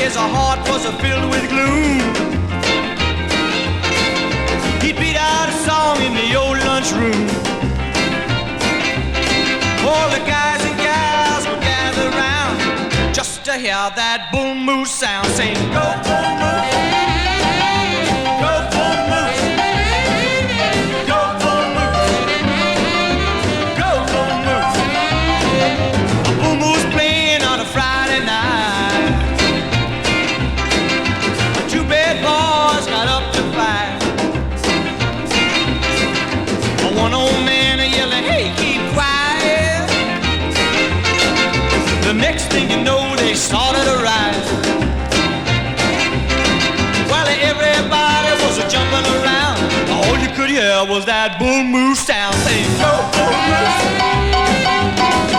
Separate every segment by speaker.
Speaker 1: his heart was filled with gloom. He'd beat out a song in the old lunchroom. All the guys and gals would gather around just to hear that BullMoose sound, saying, go BullMoose, go BullMoose, go BullMoose, go BullMoose. A BullMoose playing on a Friday night. The two bad boys got up to fight. One old man yelling, hey, keep quiet. The next thing you know, they started a riot. While everybody was jumping around, all you could hear was that BullMoose sound saying, go BullMoose,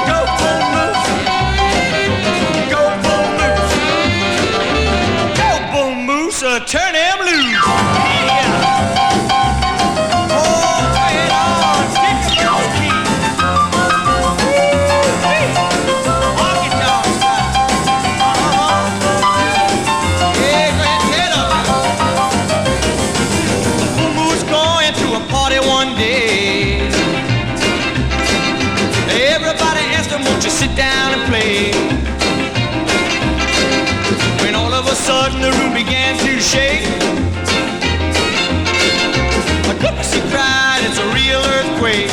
Speaker 1: go BullMoose, go BullMoose, go BullMoose, turn them loose. Yeah. Sit down and play. When all of a sudden the room began to shake, my goodness, he cried, it's a real earthquake.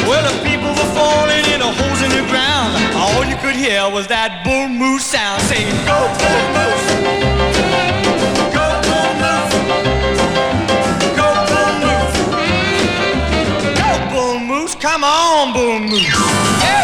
Speaker 1: Well, the people were falling in a holes in the ground. All you could hear was that BullMoose sound saying, go BullMoose, go BullMoose, go BullMoose, go BullMoose, come on BullMoose. Yeah.